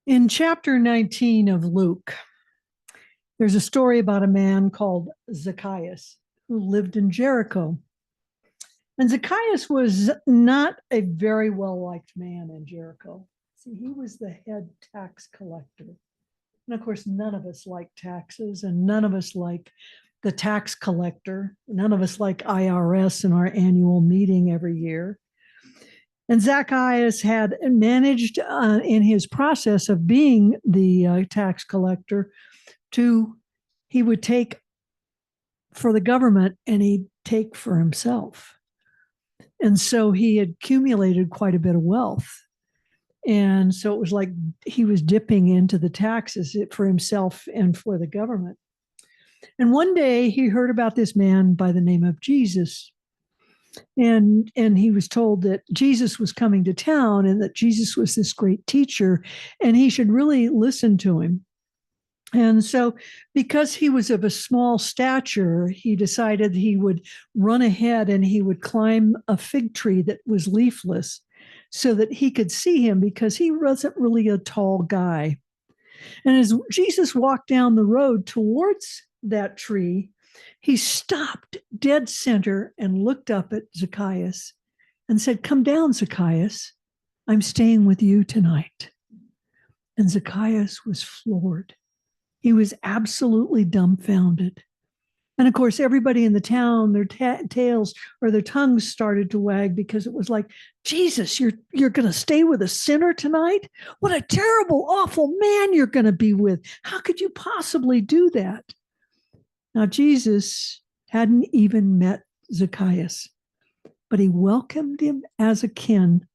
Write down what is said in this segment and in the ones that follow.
In chapter 19 of Luke, there's a story about a man called Zacchaeus who lived in Jericho. And Zacchaeus was not a very well liked man in Jericho. See, he was the head tax collector. And of course, none of us like taxes, and none of us like the tax collector. None of us like IRS in our annual meeting every year. And Zacchaeus had managed in his process of being the tax collector he would take for the government and he'd take for himself. And so he had accumulated quite a bit of wealth. And so it was like he was dipping into the taxes for himself and for the government. And one day he heard about this man by the name of Jesus. And he was told that Jesus was coming to town and that Jesus was this great teacher and he should really listen to him. And so because he was of a small stature, he decided he would run ahead and he would climb a fig tree that was leafless so that he could see him, because he wasn't really a tall guy. And as Jesus walked down the road towards that tree, he stopped dead center and looked up at Zacchaeus and said, "Come down, Zacchaeus. I'm staying with you tonight." And Zacchaeus was floored. He was absolutely dumbfounded. And of course, everybody in the town, their tails or their tongues started to wag, because it was like, "Jesus, you're going to stay with a sinner tonight? What a terrible, awful man you're going to be with. How could you possibly do that?" Now, Jesus hadn't even met Zacchaeus, but he welcomed him as a kin,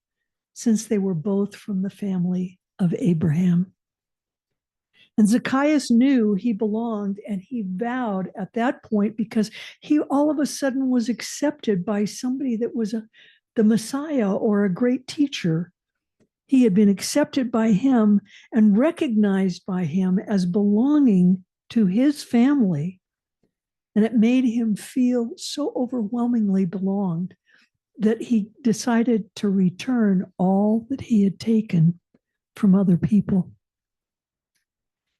since they were both from the family of Abraham. And Zacchaeus knew he belonged, and he vowed at that point, because he all of a sudden was accepted by somebody that was the Messiah or a great teacher. He had been accepted by him and recognized by him as belonging to his family. And it made him feel so overwhelmingly belonged that he decided to return all that he had taken from other people.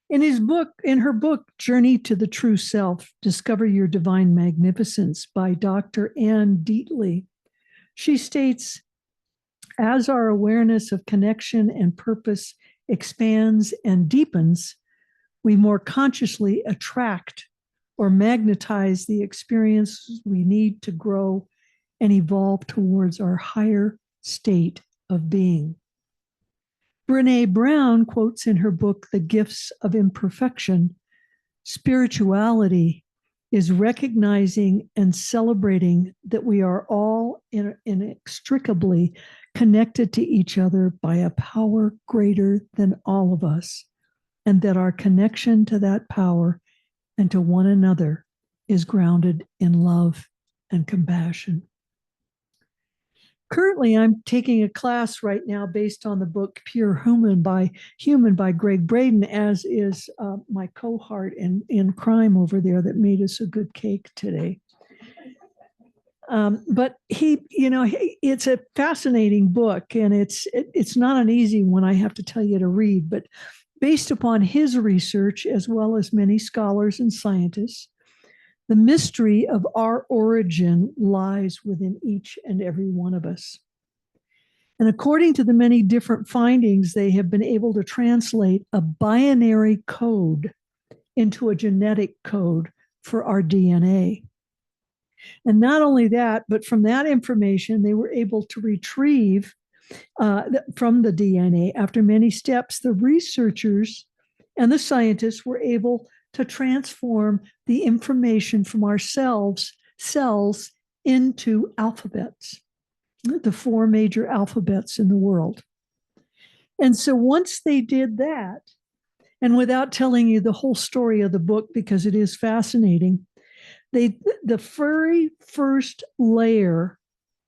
In her book, Journey to the True Self, Discover Your Divine Magnificence by Dr. Ann Deatley, she states, as our awareness of connection and purpose expands and deepens, we more consciously attract or magnetize the experiences we need to grow and evolve towards our higher state of being. Brené Brown quotes in her book, The Gifts of Imperfection, spirituality is recognizing and celebrating that we are all inextricably connected to each other by a power greater than all of us, and that our connection to that power and to one another is grounded in love and compassion. Currently, I'm taking a class right now based on the book Pure Human by Greg Braden, as is my cohort in crime over there that made us a good cake today. But it's a fascinating book, and it's not an easy one, I have to tell you, to read, but based upon his research, as well as many scholars and scientists, the mystery of our origin lies within each and every one of us. And according to the many different findings, they have been able to translate a binary code into a genetic code for our DNA. And not only that, but from that information, they were able to retrieve from the DNA, after many steps, the researchers and the scientists were able to transform the information from our cells into alphabets, the 4 major alphabets in the world. And so once they did that, and without telling you the whole story of the book, because it is fascinating, the very first layer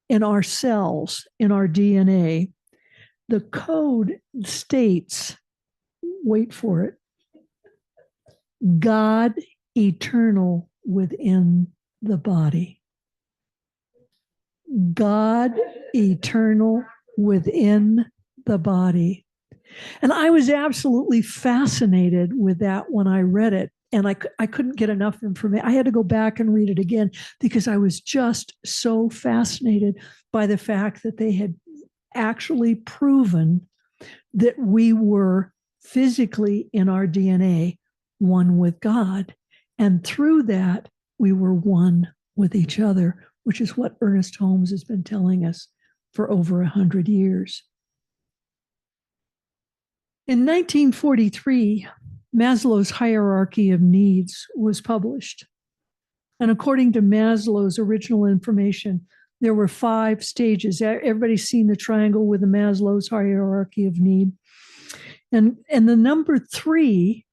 in our cells, in our DNA, the code states, wait for it, God eternal within the body. God eternal within the body. And I was absolutely fascinated with that when I read it. And I couldn't get enough information. I had to go back and read it again because I was just so fascinated by the fact that they had actually proven that we were physically in our DNA one with God. And through that, we were one with each other, which is what Ernest Holmes has been telling us for over 100 years. In 1943, Maslow's hierarchy of needs was published. And according to Maslow's original information, there were 5 stages. Everybody's seen the triangle with the Maslow's hierarchy of need. And the number 3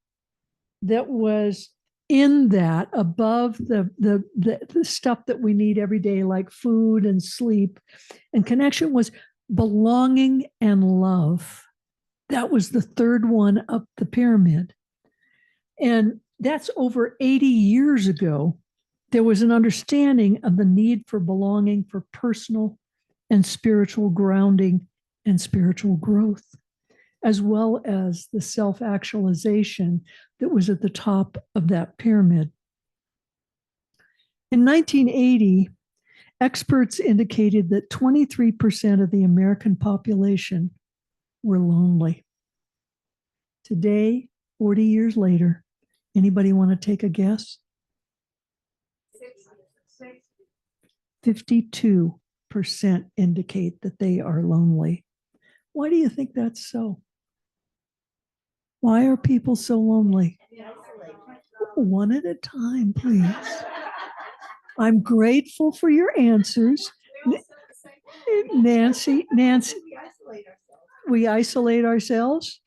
that was in that above the stuff that we need every day, like food and sleep and connection, was belonging and love. That was the 3rd one up the pyramid. And that's over 80 years ago. There was an understanding of the need for belonging, for personal and spiritual grounding and spiritual growth, as well as the self-actualization that was at the top of that pyramid. In 1980, experts indicated that 23% of the American population were lonely. Today, 40 years later, anybody want to take a guess? 52% indicate that they are lonely. Why do you think that's so? Why are people so lonely? One at a time, please. I'm grateful for your answers. Nancy, we isolate ourselves?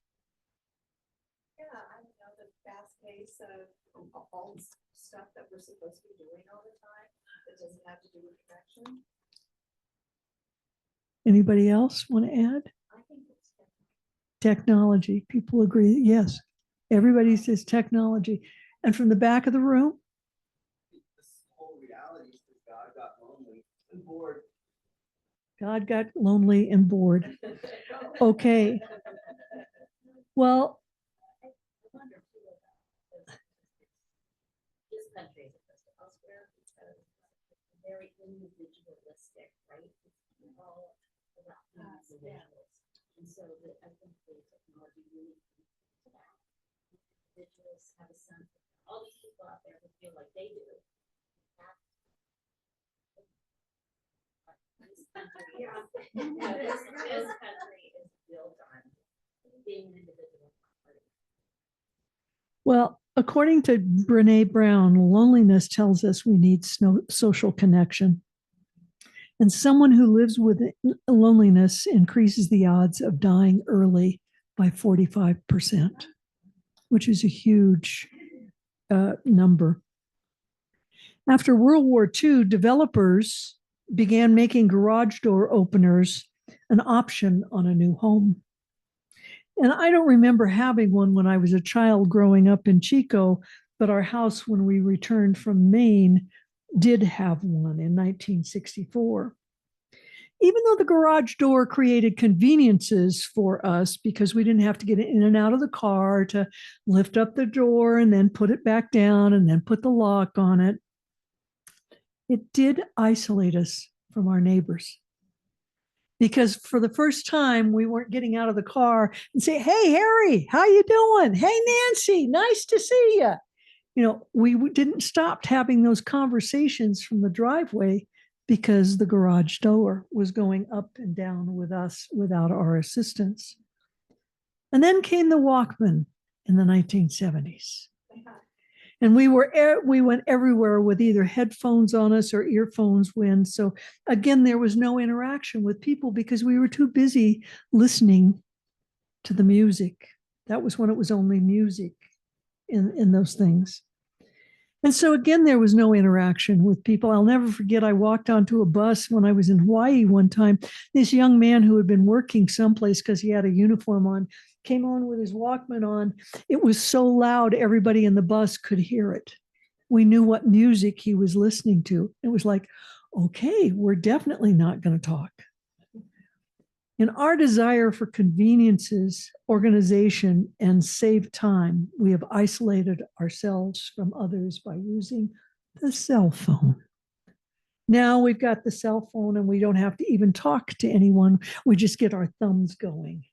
Yeah, I don't know, the fast pace of all the stuff that we're supposed to be doing all the time that doesn't have to do with connection. Anybody else want to add? I think it's Technology. People agree. Yes. Everybody says technology. And from the back of the room? This whole reality is that God got lonely and bored. God got lonely and bored. Okay. Well, this country as opposed to elsewhere because it's very individualistic, right? It's all about individuals. And so I think the technology really to that. Individuals have a sense of all these people out there who feel like they do. This country, this country is built on being an individual. well, according to Brene Brown, loneliness tells us we need social connection. And someone who lives with loneliness increases the odds of dying early by 45%, which is a huge number. After World War II, developers began making garage door openers an option on a new home. And I don't remember having one when I was a child growing up in Chico, but our house, when we returned from Maine, did have one in 1964. Even though the garage door created conveniences for us because we didn't have to get in and out of the car to lift up the door and then put it back down and then put the lock on it, it did isolate us from our neighbors. Because for the first time, we weren't getting out of the car and say, "Hey, Harry, how you doing? Hey, Nancy, nice to see you." You know, we didn't stop having those conversations from the driveway because the garage door was going up and down with us without our assistance. And then came the Walkman in the 1970s. And we went everywhere with either headphones on us or earphones in. So again, there was no interaction with people because we were too busy listening to the music. That was when it was only music in those things. And so again, there was no interaction with people. I'll never forget, I walked onto a bus when I was in Hawaii one time. This young man who had been working someplace because he had a uniform on came on with his Walkman on. It was so loud, everybody in the bus could hear it. We knew what music he was listening to. It was like, okay, we're definitely not going to talk. In our desire for conveniences, organization, and save time, we have isolated ourselves from others by using the cell phone. Now we've got the cell phone and we don't have to even talk to anyone. We just get our thumbs going.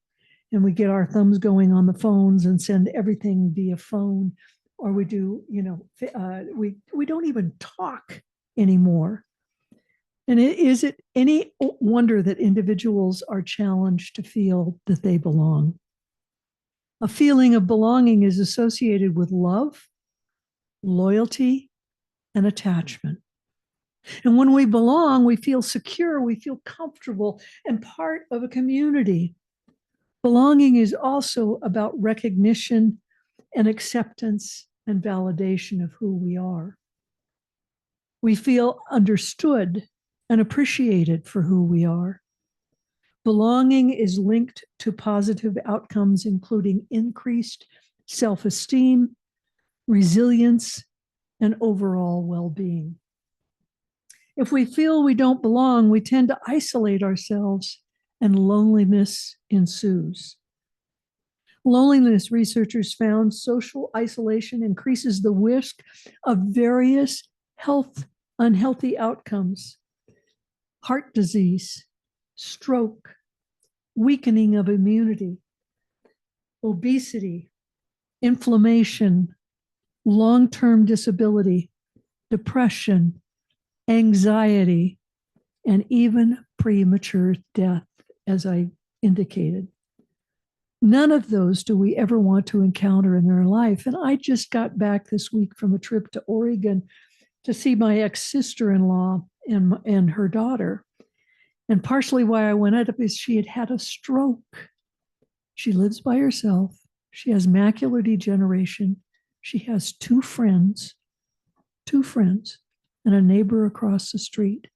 And we get our thumbs going on the phones and send everything via phone. Or we do, we don't even talk anymore. And is it any wonder that individuals are challenged to feel that they belong? A feeling of belonging is associated with love, loyalty, and attachment. And when we belong, we feel secure, we feel comfortable, and part of a community. Belonging is also about recognition and acceptance and validation of who we are. We feel understood and appreciated for who we are. Belonging is linked to positive outcomes, including increased self-esteem, resilience, and overall well-being. If we feel we don't belong, we tend to isolate ourselves, and loneliness ensues. Loneliness researchers found social isolation increases the risk of various unhealthy outcomes: heart disease, stroke, weakening of immunity, obesity, inflammation, long-term disability, depression, anxiety, and even premature death, as I indicated. None of those do we ever want to encounter in our life. And I just got back this week from a trip to Oregon to see my ex-sister-in-law and her daughter. And partially why I went up is she had had a stroke. She lives by herself. She has macular degeneration. She has two friends, and a neighbor across the street.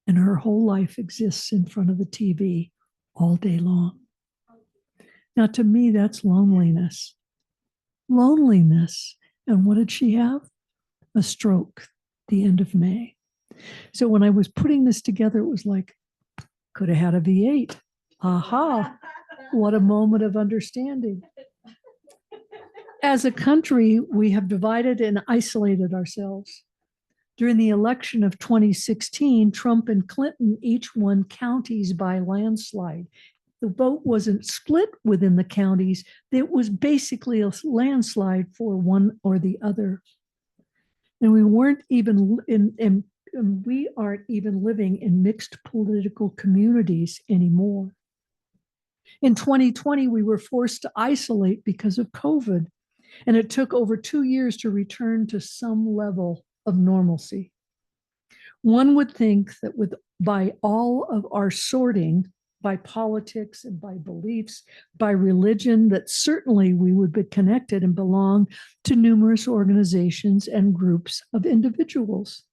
And her whole life exists in front of the TV all day long. Now, to me, that's loneliness. Loneliness. And what did she have? A stroke the end of May. So when I was putting this together, it was like, could have had a V8. Aha, what a moment of understanding. As a country, we have divided and isolated ourselves. During the election of 2016, Trump and Clinton each won counties by landslide. The vote wasn't split within the counties. It was basically a landslide for one or the other. And we aren't even living in mixed political communities anymore. In 2020, we were forced to isolate because of COVID, and it took over 2 years to return to some level of normalcy. One would think that by all of our sorting, by politics and by beliefs, by religion, that certainly we would be connected and belong to numerous organizations and groups of individuals.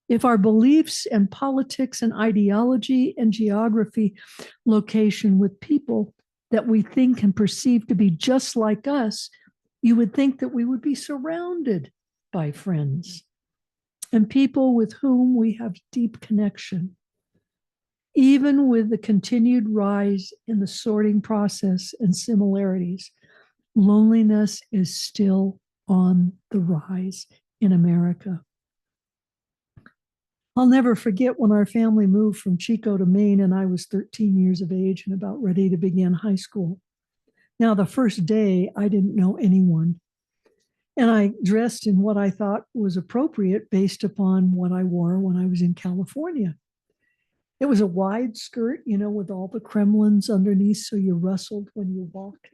If our beliefs and politics and ideology and geography, location with people that we think and perceive to be just like us, you would think that we would be surrounded by friends and people with whom we have deep connection. Even with the continued rise in the sorting process and similarities, loneliness is still on the rise in America. I'll never forget when our family moved from Chico to Maine and I was 13 years of age and about ready to begin high school. Now, the first day, I didn't know anyone. And I dressed in what I thought was appropriate based upon what I wore when I was in California. It was a wide skirt, with all the cremlins underneath, so you rustled when you walked.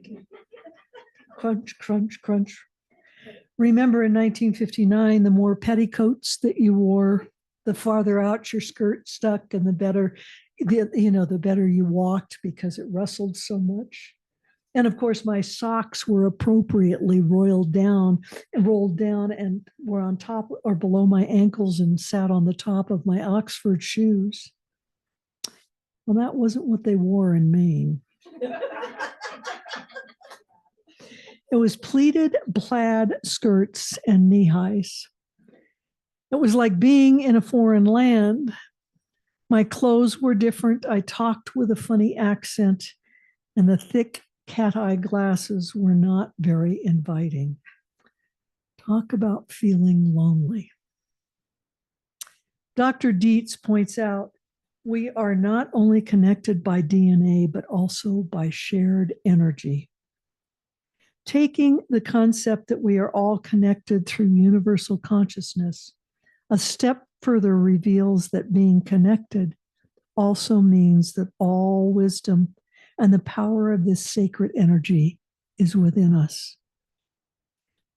Crunch, crunch, crunch. Remember in 1959, the more petticoats that you wore, the farther out your skirt stuck and the better you walked because it rustled so much. And of course, my socks were appropriately rolled down and were on top or below my ankles and sat on the top of my Oxford shoes. Well, that wasn't what they wore in Maine. It was pleated plaid skirts and knee highs. It was like being in a foreign land. My clothes were different. I talked with a funny accent, and the thick cat-eye glasses were not very inviting. Talk about feeling lonely. Dr. Dietz points out we are not only connected by DNA, but also by shared energy. Taking the concept that we are all connected through universal consciousness, a step further reveals that being connected also means that all wisdom and the power of this sacred energy is within us.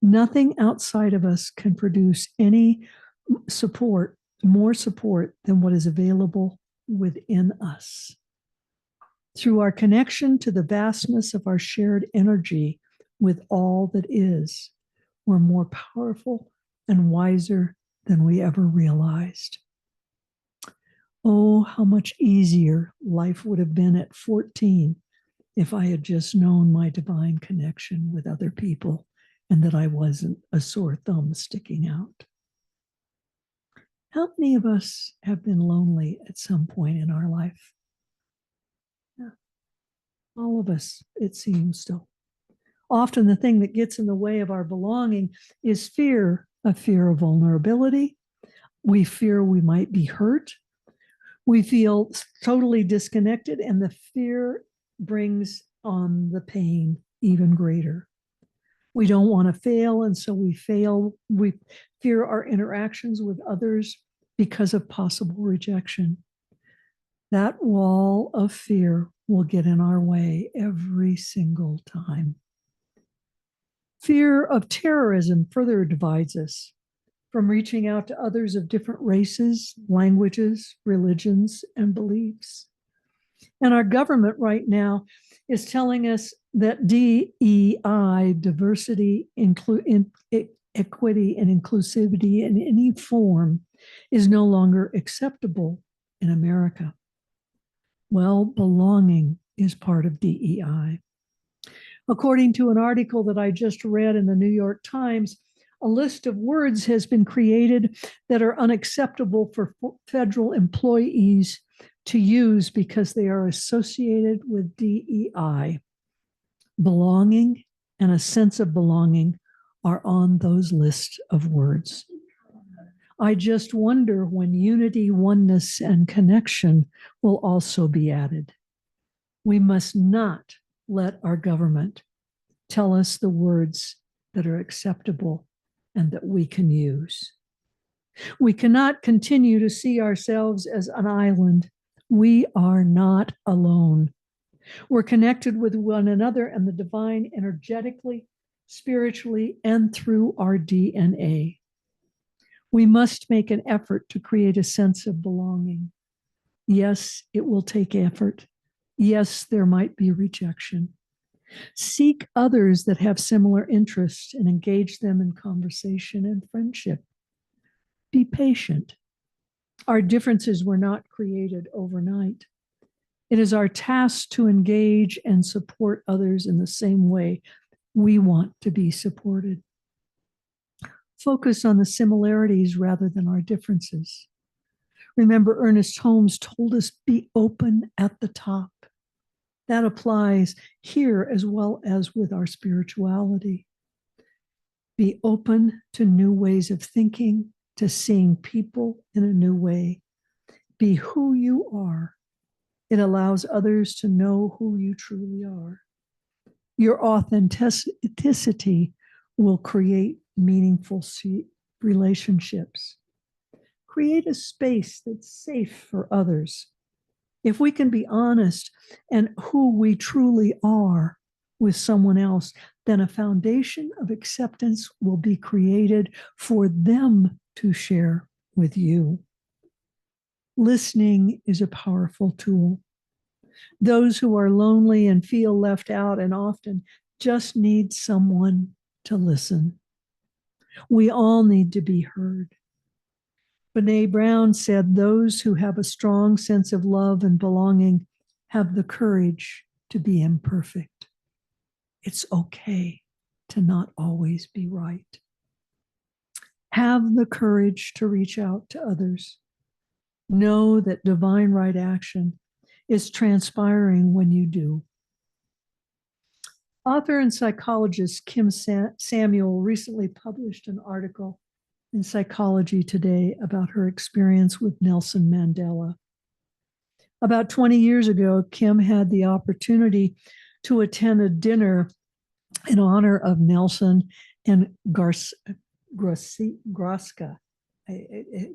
Nothing outside of us can produce any support, more support than what is available within us. Through our connection to the vastness of our shared energy with all that is, we're more powerful and wiser than we ever realized. Oh, how much easier life would have been at 14 if I had just known my divine connection with other people and that I wasn't a sore thumb sticking out. How many of us have been lonely at some point in our life? Yeah. All of us, it seems so. Often the thing that gets in the way of our belonging is fear, a fear of vulnerability. We fear we might be hurt. We feel totally disconnected, and the fear brings on the pain even greater. We don't want to fail, and so we fail. We fear our interactions with others because of possible rejection. That wall of fear will get in our way every single time. Fear of terrorism further divides us from reaching out to others of different races, languages, religions, and beliefs. And our government right now is telling us that DEI, diversity, equity, and inclusivity in any form is no longer acceptable in America. Well, belonging is part of DEI. According to an article that I just read in the New York Times, a list of words has been created that are unacceptable for federal employees to use because they are associated with DEI. Belonging and a sense of belonging are on those lists of words. I just wonder when unity, oneness, and connection will also be added. We must not let our government tell us the words that are acceptable and that we can use. We cannot continue to see ourselves as an island. We are not alone. We're connected with one another and the divine energetically, spiritually, and through our DNA. We must make an effort to create a sense of belonging. Yes, it will take effort. Yes, there might be rejection. Seek others that have similar interests and engage them in conversation and friendship. Be patient. Our differences were not created overnight. It is our task to engage and support others in the same way we want to be supported. Focus on the similarities rather than our differences. Remember, Ernest Holmes told us, be open at the top. That applies here as well as with our spirituality. Be open to new ways of thinking, to seeing people in a new way. Be who you are. It allows others to know who you truly are. Your authenticity will create meaningful relationships. Create a space that's safe for others. If we can be honest and who we truly are with someone else, then a foundation of acceptance will be created for them to share with you. Listening is a powerful tool. Those who are lonely and feel left out and often just need someone to listen. We all need to be heard. Brene Brown said, those who have a strong sense of love and belonging have the courage to be imperfect. It's okay to not always be right. Have the courage to reach out to others. Know that divine right action is transpiring when you do. Author and psychologist Kim Samuel recently published an article in Psychology Today about her experience with Nelson Mandela. About 20 years ago, Kim had the opportunity to attend a dinner in honor of Nelson and Groska.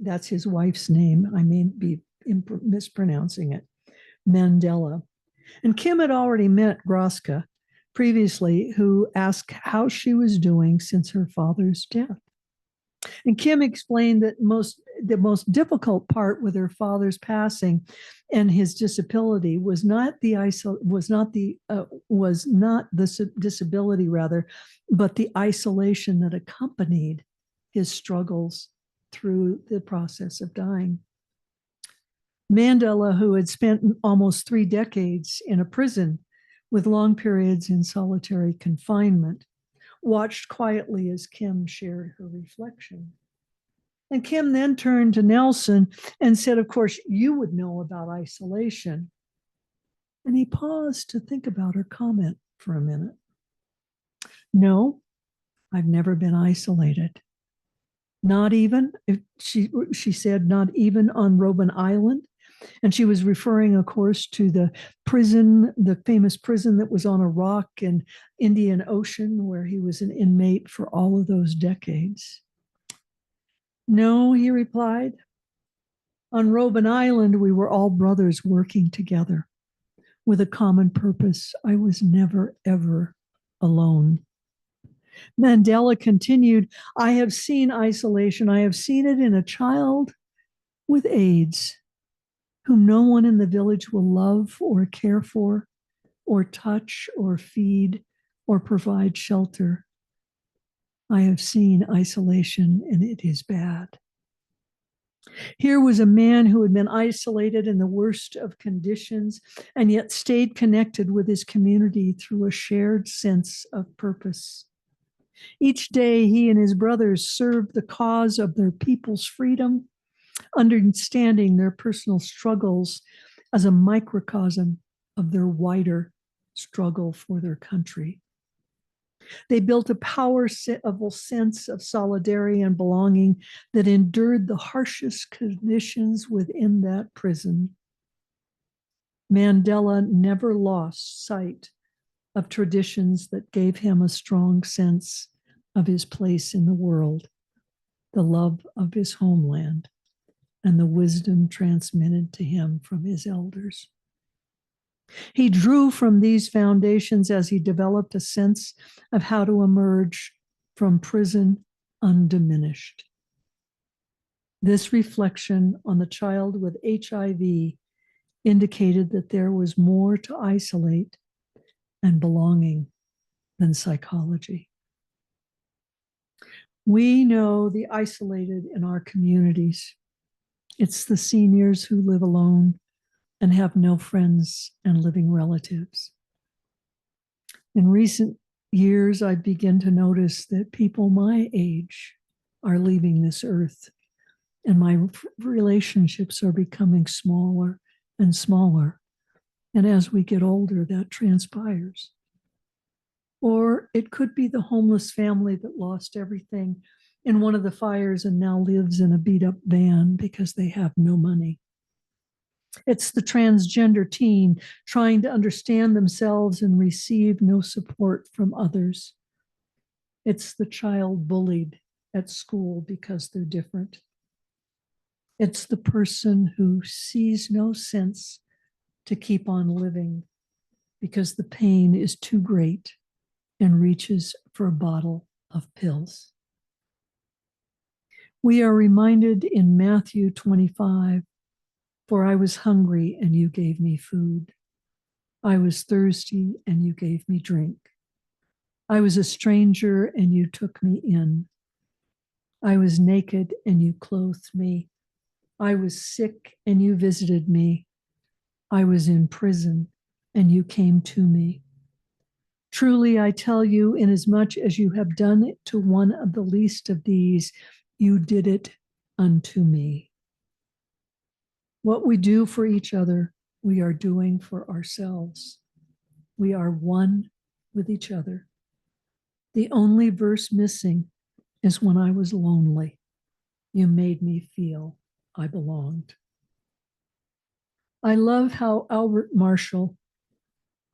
That's his wife's name. I may be mispronouncing it. Mandela. And Kim had already met Groska previously, who asked how she was doing since her father's death. And Kim explained that the most difficult part with her father's passing and his disability was not the disability rather, but the isolation that accompanied his struggles through the process of dying. Mandela, who had spent almost 3 decades in a prison with long periods in solitary confinement, watched quietly as Kim shared her reflection. And Kim then turned to Nelson and said, of course, you would know about isolation. And he paused to think about her comment for a minute. No, I've never been isolated. Not even, she said, not even on Robben Island. And she was referring, of course, to the prison, the famous prison that was on a rock in Indian Ocean, where he was an inmate for all of those decades. No, he replied. On Robben Island, we were all brothers working together with a common purpose. I was never, ever alone. Mandela continued, I have seen isolation. I have seen it in a child with AIDS, whom no one in the village will love or care for, or touch or feed or provide shelter. I have seen isolation, and it is bad. Here was a man who had been isolated in the worst of conditions and yet stayed connected with his community through a shared sense of purpose. Each day, he and his brothers served the cause of their people's freedom, understanding their personal struggles as a microcosm of their wider struggle for their country. They built a powerful sense of solidarity and belonging that endured the harshest conditions within that prison. Mandela never lost sight of traditions that gave him a strong sense of his place in the world, the love of his homeland, and the wisdom transmitted to him from his elders. He drew from these foundations as he developed a sense of how to emerge from prison undiminished. This reflection on the child with HIV indicated that there was more to isolate and belonging than psychology. We know the isolated in our communities. It's the seniors who live alone and have no friends and living relatives. In recent years, I begin to notice that people my age are leaving this earth, and my relationships are becoming smaller and smaller. And as we get older, that transpires. Or it could be the homeless family that lost everything in one of the fires and now lives in a beat-up van because they have no money. It's the transgender teen trying to understand themselves and receive no support from others. It's the child bullied at school because they're different. It's the person who sees no sense to keep on living because the pain is too great and reaches for a bottle of pills. We are reminded in Matthew 25, for I was hungry and you gave me food. I was thirsty and you gave me drink. I was a stranger and you took me in. I was naked and you clothed me. I was sick and you visited me. I was in prison and you came to me. Truly, I tell you, inasmuch as you have done it to one of the least of these, you did it unto me. What we do for each other, we are doing for ourselves. We are one with each other. The only verse missing is when I was lonely. You made me feel I belonged. I love how Albert Marshall,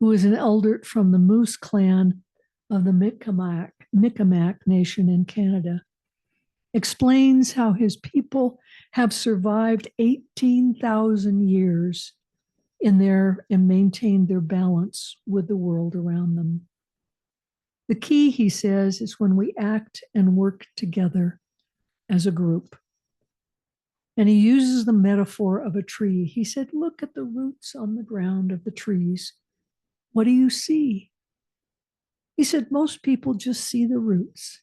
who is an elder from the Moose clan of the Mi'kmaq Nation in Canada, explains how his people have survived 18,000 years and maintained their balance with the world around them. The key, he says, is when we act and work together as a group. And he uses the metaphor of a tree. He said, look at the roots on the ground of the trees. What do you see? He said, most people just see the roots.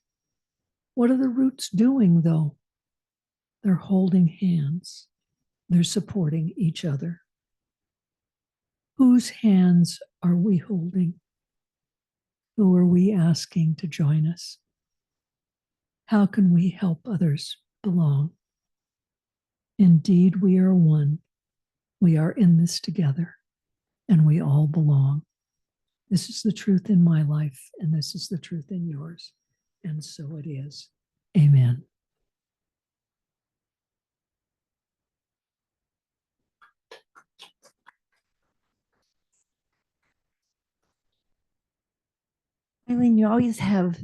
What are the roots doing, though? They're holding hands. They're supporting each other. Whose hands are we holding? Who are we asking to join us? How can we help others belong? Indeed, we are one. We are in this together, and we all belong. This is the truth in my life, and this is the truth in yours. And so it is. Amen. Eileen, you always have